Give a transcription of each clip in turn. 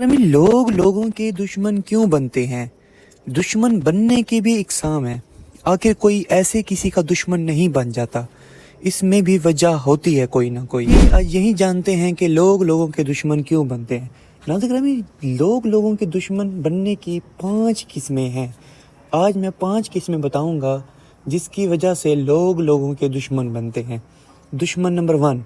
لوگ لوگوں کے دشمن کیوں بنتے ہیں؟ دشمن بننے کی بھی اقسام ہے۔ آخر کوئی ایسے کسی کا دشمن نہیں بن جاتا، اس میں بھی وجہ ہوتی ہے کوئی نہ کوئی۔ یہی جانتے ہیں کہ لوگ لوگوں کے دشمن کیوں بنتے ہیں۔ ناظرین گرامی، لوگ لوگوں کے دشمن بننے کی 5 قسمیں ہیں۔ آج میں 5 قسمیں بتاؤں گا جس کی وجہ سے لوگ لوگوں کے دشمن بنتے ہیں۔ دشمن نمبر 1،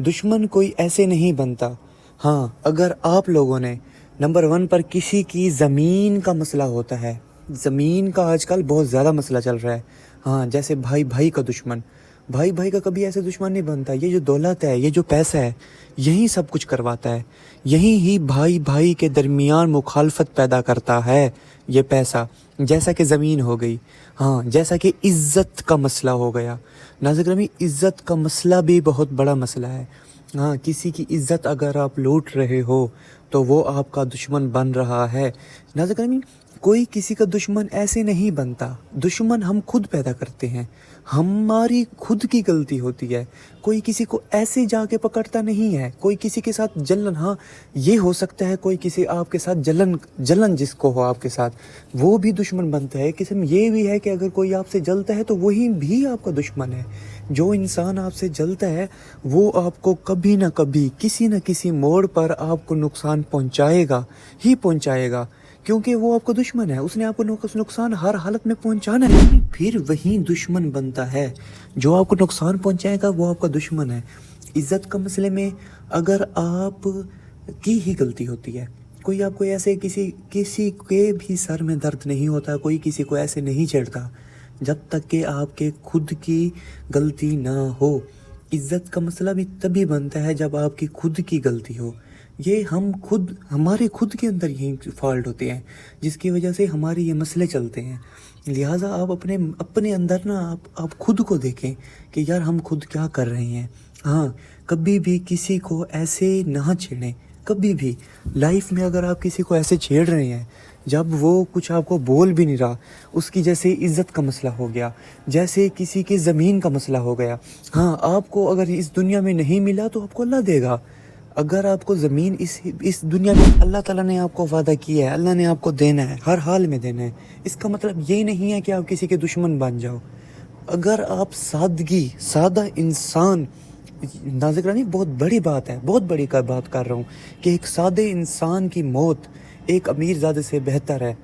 دشمن کوئی ایسے نہیں بنتا۔ ہاں، اگر آپ لوگوں نے نمبر 1 پر کسی کی زمین کا مسئلہ ہوتا ہے، زمین کا آج کل بہت زیادہ مسئلہ چل رہا ہے۔ ہاں، جیسے بھائی بھائی کا دشمن، بھائی بھائی کا کبھی ایسے دشمن نہیں بنتا۔ یہ جو دولت ہے، یہ جو پیسہ ہے، یہی سب کچھ کرواتا ہے۔ یہی ہی بھائی بھائی کے درمیان مخالفت پیدا کرتا ہے یہ پیسہ، جیسا کہ زمین ہو گئی۔ ہاں، جیسا کہ عزت کا مسئلہ ہو گیا۔ ناظرین گرامی، عزت کا مسئلہ بھی بہت بڑا مسئلہ ہے۔ ہاں، کسی کی عزت اگر آپ لوٹ رہے ہو تو وہ آپ کا دشمن بن رہا ہے۔ ناظرین گرامی، کوئی کسی کا دشمن ایسے نہیں بنتا، دشمن ہم خود پیدا کرتے ہیں، ہماری خود کی غلطی ہوتی ہے۔ کوئی کسی کو ایسے جا کے پکڑتا نہیں ہے، کوئی کسی کے ساتھ جلن، ہاں یہ ہو سکتا ہے کوئی کسی آپ کے ساتھ جلن جس کو ہو آپ کے ساتھ، وہ بھی دشمن بنتا ہے۔ قسم یہ بھی ہے کہ اگر کوئی آپ سے جلتا ہے تو وہی بھی آپ کا دشمن ہے۔ جو انسان آپ سے جلتا ہے وہ آپ کو کبھی نہ کبھی کسی نہ کسی موڑ پر آپ کو نقصان پہنچائے گا ہی پہنچائے گا، کیونکہ وہ آپ کو دشمن ہے، اس نے آپ کو نقصان ہر حالت میں پہنچانا ہے۔ پھر وہی دشمن بنتا ہے، جو آپ کو نقصان پہنچائے گا وہ آپ کا دشمن ہے۔ عزت کا مسئلے میں اگر آپ کی ہی غلطی ہوتی ہے، کوئی آپ کو ایسے کسی کے بھی سر میں درد نہیں ہوتا، کوئی کسی کو ایسے نہیں چھیڑتا جب تک کہ آپ کے خود کی غلطی نہ ہو۔ عزت کا مسئلہ بھی تبھی بنتا ہے جب آپ کی خود کی غلطی ہو۔ یہ ہمارے خود کے اندر یہی فالٹ ہوتے ہیں جس کی وجہ سے ہمارے یہ مسئلے چلتے ہیں۔ لہٰذا آپ اپنے اندر نا آپ خود کو دیکھیں کہ یار ہم خود کیا کر رہے ہیں۔ ہاں، کبھی بھی کسی کو ایسے نہ چھیڑیں، کبھی بھی لائف میں اگر آپ کسی کو ایسے چھیڑ رہے ہیں جب وہ کچھ آپ کو بول بھی نہیں رہا، اس کی جیسے عزت کا مسئلہ ہو گیا، جیسے کسی کی زمین کا مسئلہ ہو گیا۔ ہاں، آپ کو اگر اس دنیا میں نہیں ملا تو آپ کو اللہ دے گا۔ اگر آپ کو زمین اس دنیا میں اللہ تعالیٰ نے آپ کو وعدہ کیا ہے، اللہ نے آپ کو دینا ہے، ہر حال میں دینا ہے، اس کا مطلب یہ نہیں ہے کہ آپ کسی کے دشمن بن جاؤ۔ اگر آپ سادہ انسان، ناظرین گرامی بہت بڑی بات ہے، بہت بڑی بات کر رہا ہوں کہ ایک سادے انسان کی موت ایک امیر زادے سے بہتر ہے۔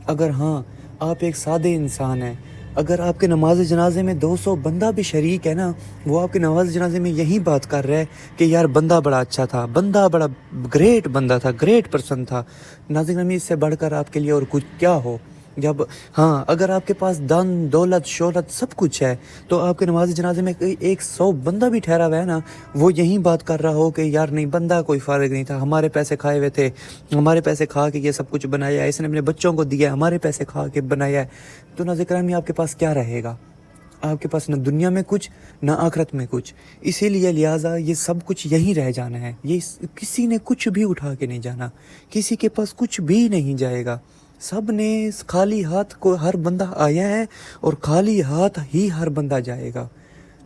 اگر ہاں آپ ایک سادے انسان ہیں، اگر آپ کے نماز جنازے میں 200 بندہ بھی شریک ہے نا، وہ آپ کے نماز جنازے میں یہی بات کر رہا ہے کہ یار بندہ بڑا اچھا تھا، بندہ بڑا گریٹ بندہ تھا، گریٹ پرسن تھا۔ ناظرین گرامی، اس سے بڑھ کر آپ کے لیے اور کچھ کیا ہو؟ جب ہاں اگر آپ کے پاس دن دولت شہرت سب کچھ ہے تو آپ کے نماز جنازے میں 100 بندہ بھی ٹھہرا ہوا ہے نا، وہ یہی بات کر رہا ہو کہ یار نہیں، بندہ کوئی فارغ نہیں تھا، ہمارے پیسے کھائے ہوئے تھے، ہمارے پیسے کھا کے یہ سب کچھ بنایا ہے، اس نے اپنے بچوں کو دیا ہے، ہمارے پیسے کھا کے بنایا ہے۔ تو ناظرین گرامی، آپ کے پاس کیا رہے گا؟ آپ کے پاس نہ دنیا میں کچھ، نہ آخرت میں کچھ۔ اسی لیے لہٰذا یہ سب کچھ یہیں رہ جانا ہے، یہ کسی نے کچھ بھی اٹھا کے نہیں جانا، کسی کے پاس کچھ بھی نہیں جائے گا۔ سب نے خالی ہاتھ کو ہر بندہ آیا ہے اور خالی ہاتھ ہی ہر بندہ جائے گا۔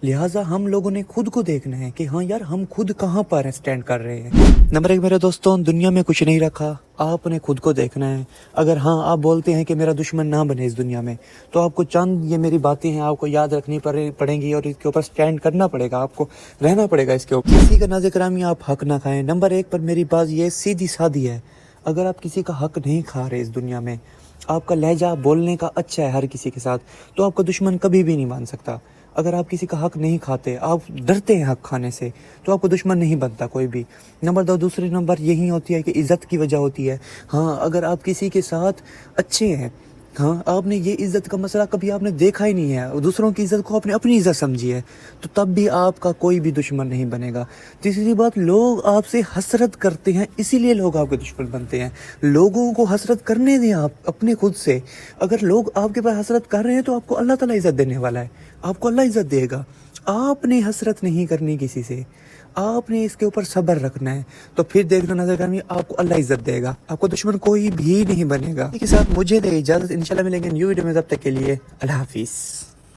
لہٰذا ہم لوگوں نے خود کو دیکھنا ہے کہ ہاں یار ہم خود کہاں پر اسٹینڈ کر رہے ہیں۔ نمبر 1 میرے دوستوں، دنیا میں کچھ نہیں رکھا، آپ نے خود کو دیکھنا ہے۔ اگر ہاں آپ بولتے ہیں کہ میرا دشمن نہ بنے اس دنیا میں، تو آپ کو چند یہ میری باتیں ہیں آپ کو یاد رکھنی پڑیں گی اور اس کے اوپر اسٹینڈ کرنا پڑے گا، آپ کو رہنا پڑے گا اس کے اوپر۔ کسی کا ناظرین گرامی آپ حق نہ کھائیں۔ نمبر 1 پر میری بات یہ سیدھی سادی ہے، اگر آپ کسی کا حق نہیں کھا رہے اس دنیا میں، آپ کا لہجہ بولنے کا اچھا ہے ہر کسی کے ساتھ، تو آپ کا دشمن کبھی بھی نہیں بن سکتا۔ اگر آپ کسی کا حق نہیں کھاتے، آپ ڈرتے ہیں حق کھانے سے، تو آپ کو دشمن نہیں بنتا کوئی بھی۔ نمبر 2، دوسری نمبر یہی ہوتی ہے کہ عزت کی وجہ ہوتی ہے۔ ہاں، اگر آپ کسی کے ساتھ اچھے ہیں، ہاں آپ نے یہ عزت کا مسئلہ کبھی آپ نے دیکھا ہی نہیں ہے، دوسروں کی عزت کو آپ نے اپنی عزت سمجھی ہے، تو تب بھی آپ کا کوئی بھی دشمن نہیں بنے گا۔ تیسری بات، لوگ آپ سے حسرت کرتے ہیں، اسی لیے لوگ آپ کے دشمن بنتے ہیں۔ لوگوں کو حسرت کرنے دیں آپ اپنے خود سے۔ اگر لوگ آپ کے پاس حسرت کر رہے ہیں تو آپ کو اللہ تعالیٰ عزت دینے والا ہے، آپ کو اللہ عزت دے گا۔ آپ نے حسرت نہیں کرنی کسی سے، آپ نے اس کے اوپر صبر رکھنا ہے، تو پھر دیکھنا نظر کرنی، آپ کو اللہ عزت دے گا، آپ کو دشمن کوئی بھی نہیں بنے گا۔ اس کے ساتھ مجھے دے اجازت، انشاءاللہ ملیں گے نیو ویڈیو میں، تب تک کے لیے اللہ حافظ۔